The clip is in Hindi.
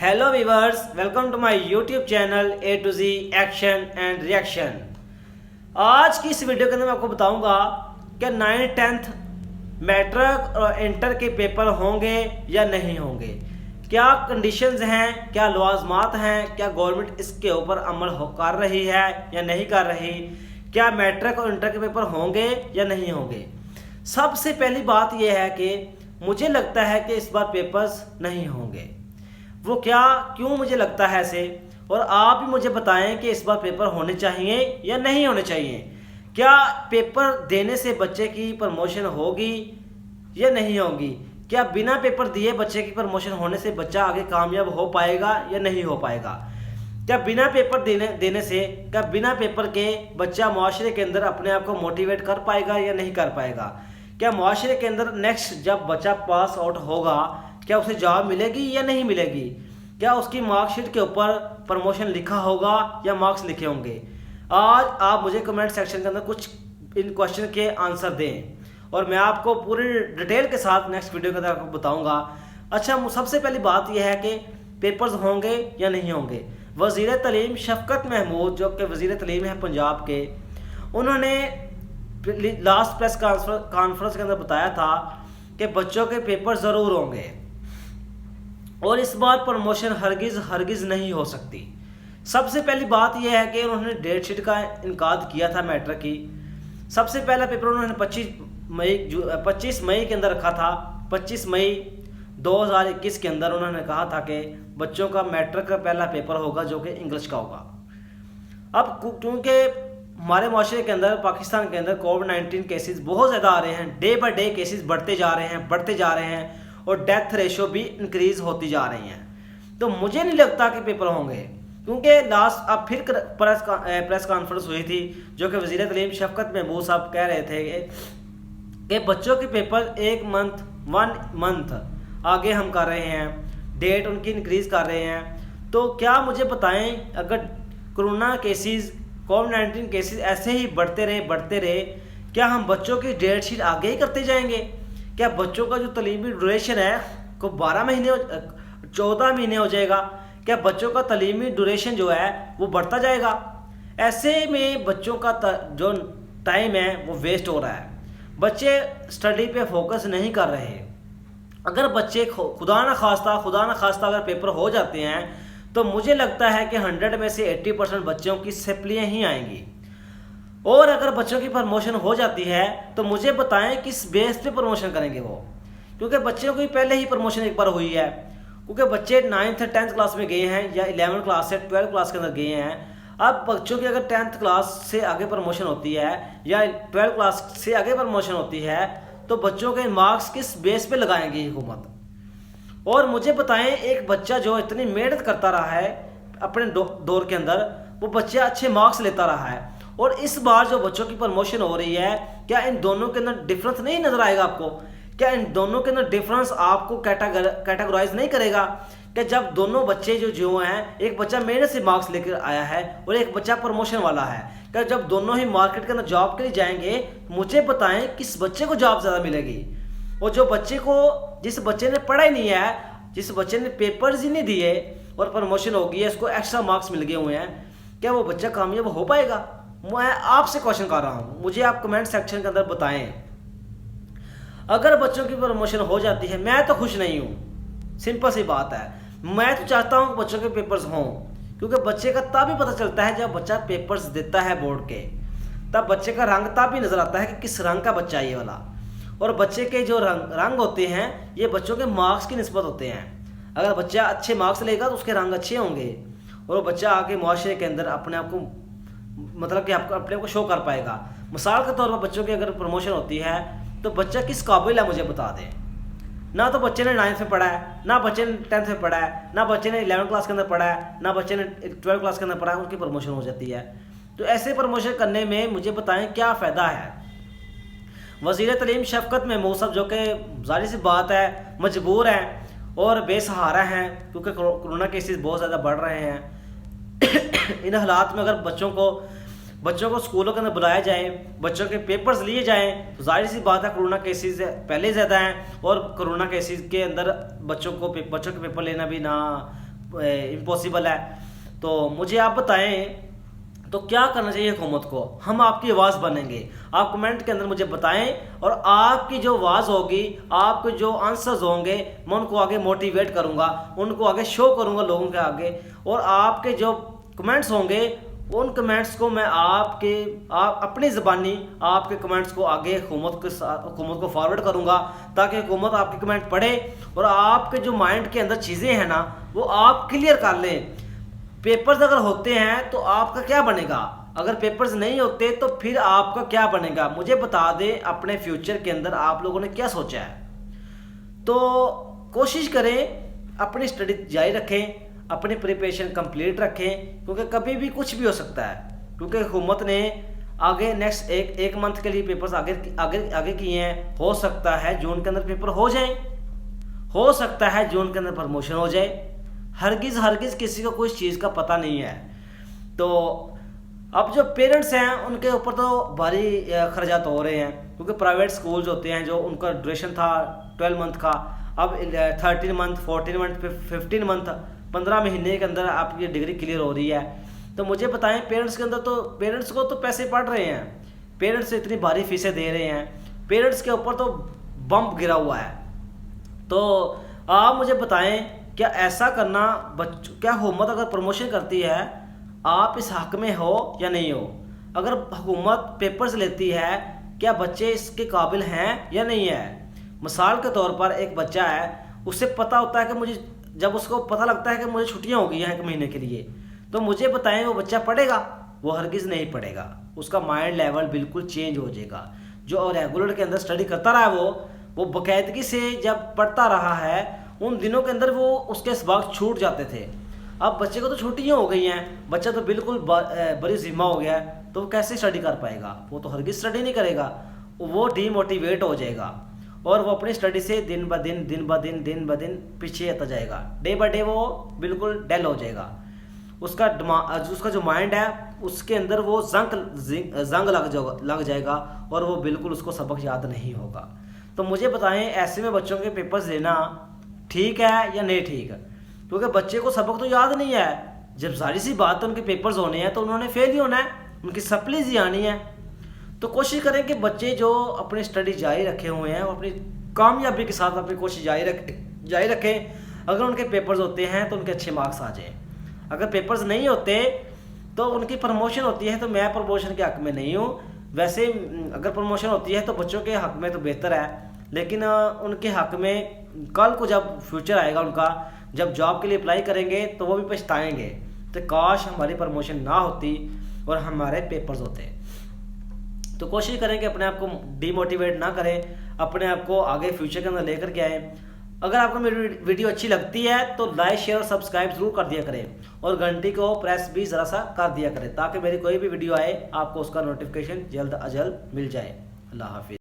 Hello viewers, welcome to my YouTube channel A to Z action and reaction. आज की इस वीडियो के अंदर मैं आपको बताऊंगा कि 9th 10th मैट्रिक और इंटर के पेपर होंगे या नहीं होंगे, क्या कंडीशंस हैं, क्या लवाजमात हैं, क्या गवर्नमेंट इसके ऊपर अमल कर रही है या नहीं कर रही, क्या मैट्रिक और इंटर के पेपर होंगे या नहीं होंगे। सबसे पहली बात यह है कि मुझे लगता है कि इस बार पेपर्स नहीं होंगे। वो क्या, क्यों मुझे लगता है ऐसे, और आप भी मुझे बताएं कि इस बार पेपर होने चाहिए या नहीं होने चाहिए। क्या पेपर देने से बच्चे की प्रमोशन होगी या नहीं होगी, क्या बिना पेपर दिए बच्चे की प्रमोशन होने से बच्चा आगे कामयाब हो पाएगा या नहीं हो पाएगा, क्या बिना पेपर देने से, क्या बिना पेपर के बच्चा मुआशरे के अंदर अपने आप को मोटिवेट कर पाएगा या नहीं कर पाएगा, क्या मुआशरे के अंदर नेक्स्ट जब बच्चा पास आउट होगा क्या उसे जॉब मिलेगी या नहीं मिलेगी, क्या उसकी मार्कशीट के ऊपर प्रमोशन लिखा होगा या मार्क्स लिखे होंगे। आज आप मुझे कमेंट सेक्शन के अंदर कुछ इन क्वेश्चन के आंसर दें और मैं आपको पूरी डिटेल के साथ नेक्स्ट वीडियो के अंदर आपको बताऊंगा। अच्छा, सबसे पहली बात यह है कि पेपर्स होंगे या नहीं होंगे। वज़ीर तलीम शफकत महमूद, जो कि वज़ीर तलीम है पंजाब के, उन्होंने लास्ट प्रेस कॉन्फ्रेंस के अंदर बताया था कि बच्चों के पेपर ज़रूर होंगे और इस बार प्रमोशन हरगिज़ नहीं हो सकती। सबसे पहली बात यह है कि उन्होंने डेट शीट का इनकाद किया था मैट्रिक की। सबसे पहला पेपर उन्होंने 25 मई के अंदर रखा था। 25 मई 2021 के अंदर उन्होंने कहा था कि बच्चों का मैट्रिक का पहला पेपर होगा जो कि इंग्लिश का होगा। अब क्योंकि हमारे माशरे के अंदर, पाकिस्तान के अंदर कोविड-19 केसेस बहुत ज़्यादा आ रहे हैं, डे बाय डे केसेस बढ़ते जा रहे हैं और डेथ रेशो भी इंक्रीज होती जा रही हैं, तो मुझे नहीं लगता कि पेपर होंगे। क्योंकि लास्ट अब फिर प्रेस कॉन्फ्रेंस हुई थी जो कि वज़ीर तलीम शफकत महमूद साहब कह रहे थे कि बच्चों के पेपर 1 मंथ आगे हम कर रहे हैं, डेट उनकी इंक्रीज कर रहे हैं। तो क्या मुझे बताएं, अगर कोरोना केसेस, कोविड-19 केसेस ऐसे ही बढ़ते रहे, क्या हम बच्चों की डेट शीट आगे ही करते जाएंगे? क्या बच्चों का जो तलीमी ड्यूरेशन है को 14 महीने हो जाएगा? क्या बच्चों का तलीमी ड्यूरेशन जो है वो बढ़ता जाएगा? ऐसे में बच्चों का जो टाइम है वो वेस्ट हो रहा है, बच्चे स्टडी पे फोकस नहीं कर रहे। अगर बच्चे खुदा न खास्ता अगर पेपर हो जाते हैं तो मुझे लगता है कि 100 में से 80% बच्चों की सप्लियाँ ही आएंगी। और अगर बच्चों की प्रमोशन हो जाती है तो मुझे बताएं किस बेस पे प्रमोशन करेंगे वो, क्योंकि बच्चों की पहले ही प्रमोशन एक बार हुई है। क्योंकि बच्चे 9th 10th क्लास में गए हैं या 11th क्लास से 12th क्लास के अंदर गए हैं। अब बच्चों की अगर 10th क्लास से आगे प्रमोशन होती है या 12th क्लास से आगे प्रमोशन होती है तो बच्चों के मार्क्स किस बेस पे लगाएंगी हुकूमत। और मुझे बताएं, एक बच्चा जो इतनी मेहनत करता रहा है अपने दौर के अंदर, वो बच्चा अच्छे मार्क्स लेता रहा है, और इस बार जो बच्चों की प्रमोशन हो रही है, क्या इन दोनों के अंदर डिफरेंस नहीं नजर आएगा आपको? क्या इन दोनों के अंदर डिफरेंस आपको कैटेगराइज नहीं करेगा कि जब दोनों बच्चे जो हैं, एक बच्चा मेहनत से मार्क्स लेकर आया है और एक बच्चा प्रमोशन वाला है, क्या जब दोनों ही मार्केट के अंदर जॉब के लिए जाएंगे, मुझे बताएं किस बच्चे को जॉब ज़्यादा मिलेगी? और जिस बच्चे ने पढ़ा ही नहीं है, जिस बच्चे ने पेपर्स ही नहीं दिए और प्रमोशन हो गई है, उसको एक्स्ट्रा मार्क्स मिल गए हुए हैं, क्या वो बच्चा कामयाब हो पाएगा? मैं आपसे क्वेश्चन कर रहा हूं, मुझे आप कमेंट सेक्शन के अंदर बताएं। अगर बच्चों की प्रमोशन हो जाती है, मैं तो खुश नहीं हूं, सिंपल सी बात है। मैं तो चाहता हूं कि बच्चों के पेपर्स हों, क्योंकि बच्चे का तब ही पता चलता है जब बच्चा पेपर्स देता है बोर्ड के, तब बच्चे का रंग तब ही नजर आता है कि किस रंग का बच्चा ये वाला। और बच्चे के जो रंग होते हैं ये बच्चों के मार्क्स की निस्बत होते हैं। अगर बच्चा अच्छे मार्क्स लेगा तो उसके रंग अच्छे होंगे और वो बच्चा आगे मुआशरे के अंदर अपने आप को, मतलब कि आपको अपने को शो कर पाएगा। मिसाल के तौर पर बच्चों की अगर प्रमोशन होती है तो बच्चा किस काबिल है मुझे बता दें। ना तो बच्चे ने 9th में पढ़ा है, ना बच्चे ने 10th में पढ़ा है, ना बच्चे ने 11th क्लास के अंदर पढ़ा है, ना बच्चे ने 12th क्लास के अंदर पढ़ा है, उनकी प्रमोशन हो जाती है। तो ऐसे प्रमोशन करने में मुझे बताएं क्या फ़ायदा है। वज़ीर तलीम शफकत महमूद साहब, जो कि जाहिर सी बात है मजबूर हैं और बेसहारा हैं क्योंकि कोरोना केसेस बहुत ज़्यादा बढ़ रहे हैं। इन हालात में अगर बच्चों को स्कूलों के अंदर बुलाया जाए, बच्चों के पेपर्स लिए जाएं, तो जाहिर सी बात है कोरोना केसेस पहले ज़्यादा हैं और कोरोना केसेस के अंदर बच्चों के पेपर लेना भी ना इम्पॉसिबल है। तो मुझे आप बताएं तो क्या करना चाहिए हुकूमत को। हम आपकी आवाज़ बनेंगे, आप कमेंट के अंदर मुझे बताएं और आपकी जो आवाज़ होगी, आपके जो आंसर्स होंगे, मैं उनको आगे मोटिवेट करूंगा, उनको आगे शो करूंगा लोगों के आगे। और आपके जो कमेंट्स होंगे उन कमेंट्स को मैं आप अपनी ज़बानी आपके कमेंट्स को आगे हुकूमत को फॉरवर्ड करूंगा, ताकि हुकूमत आपके कमेंट पढ़े और आपके जो माइंड के अंदर चीज़ें हैं ना वो आप क्लियर कर लें। पेपर्स अगर होते हैं तो आपका क्या बनेगा, अगर पेपर्स नहीं होते तो फिर आपका क्या बनेगा, मुझे बता दें अपने फ्यूचर के अंदर आप लोगों ने क्या सोचा है। तो कोशिश करें अपनी स्टडी जारी रखें, अपनी प्रिपरेशन कंप्लीट रखें, क्योंकि कभी भी कुछ भी हो सकता है। क्योंकि हुकूमत ने आगे नेक्स्ट एक मंथ के लिए पेपर्स आगे किए हैं। हो सकता है जून के अंदर पेपर हो जाए, हो सकता है जून के अंदर प्रमोशन हो जाए। हरगिज़ किसी को कोई चीज़ का पता नहीं है। तो अब जो पेरेंट्स हैं उनके ऊपर तो भारी खर्चात हो रहे हैं, क्योंकि प्राइवेट स्कूल्स होते हैं जो उनका ड्यूरेशन था 12 मंथ का, अब 13 मंथ, 14 मंथ, 15 मंथ, 15 महीने के अंदर आपकी डिग्री क्लियर हो रही है। तो मुझे बताएं पेरेंट्स को तो पैसे पड़ रहे हैं, पेरेंट्स इतनी भारी फीसें दे रहे हैं, पेरेंट्स के ऊपर तो बम्प गिरा हुआ है। तो आप मुझे बताएं क्या ऐसा करना क्या हुकूमत अगर प्रमोशन करती है आप इस हक में हो या नहीं हो। अगर हुकूमत पेपर्स लेती है क्या बच्चे इसके काबिल हैं या नहीं है। मिसाल के तौर पर एक बच्चा है, उसे पता होता है कि मुझे, जब उसको पता लगता है कि मुझे छुट्टियां हो गई हैं 1 महीने के लिए, तो मुझे बताएं वो बच्चा पढ़ेगा, वो हरगिज़ नहीं पढ़ेगा। उसका माइंड लेवल बिल्कुल चेंज हो जाएगा। जो रेगुलर के अंदर स्टडी करता रहा है वो बाकायदगी से जब पढ़ता रहा है, उन दिनों के अंदर वो उसके सबक छूट जाते थे। अब बच्चे को तो छुट्टियां हो गई हैं, बच्चा तो बिल्कुल बड़ी जिम्मा हो गया है, तो वो कैसे स्टडी कर पाएगा। वो तो हरगिज़ स्टडी नहीं करेगा, वो डीमोटिवेट हो जाएगा और वो अपनी स्टडी से दिन ब दिन पीछे आता जाएगा। डे बाय डे वो बिल्कुल डेल हो जाएगा। उसका जो माइंड है उसके अंदर वो जंग लग जाएगा और वो बिल्कुल उसको सबक याद नहीं होगा। तो मुझे बताएं ऐसे में बच्चों के पेपर्स लेना ठीक है या नहीं ठीक है, क्योंकि बच्चे को सबक तो याद नहीं है। जब सारी सी बात है उनके पेपर्स होने हैं तो उन्होंने फेल ही होना है, उनकी सप्लीज ही आनी है। तो कोशिश करें कि बच्चे जो अपनी स्टडी जारी रखे हुए हैं वो अपनी कामयाबी के साथ अपनी कोशिश जारी रखें। अगर उनके पेपर्स होते हैं तो उनके अच्छे मार्क्स आ जाएं, अगर पेपर्स नहीं होते तो उनकी प्रमोशन होती है। तो मैं प्रमोशन के हक में नहीं हूँ। वैसे अगर प्रमोशन होती है तो बच्चों के हक में तो बेहतर है, लेकिन उनके हक में कल को जब फ्यूचर आएगा उनका, जब जॉब के लिए अप्लाई करेंगे तो वो भी पछताएंगे। तो काश हमारी प्रमोशन ना होती और हमारे पेपर्स होते। तो कोशिश करें कि अपने आप को डीमोटिवेट ना करें, अपने आप को आगे फ्यूचर के अंदर लेकर के आएँ। अगर आपको मेरी वीडियो अच्छी लगती है तो लाइक शेयर और सब्सक्राइब जरूर कर दिया करें और घंटी को प्रेस भी ज़रा सा कर दिया करें, ताकि मेरी कोई भी वीडियो आए आपको उसका नोटिफिकेशन जल्द अज जल्द मिल जाए। अल्लाह हाफिज़।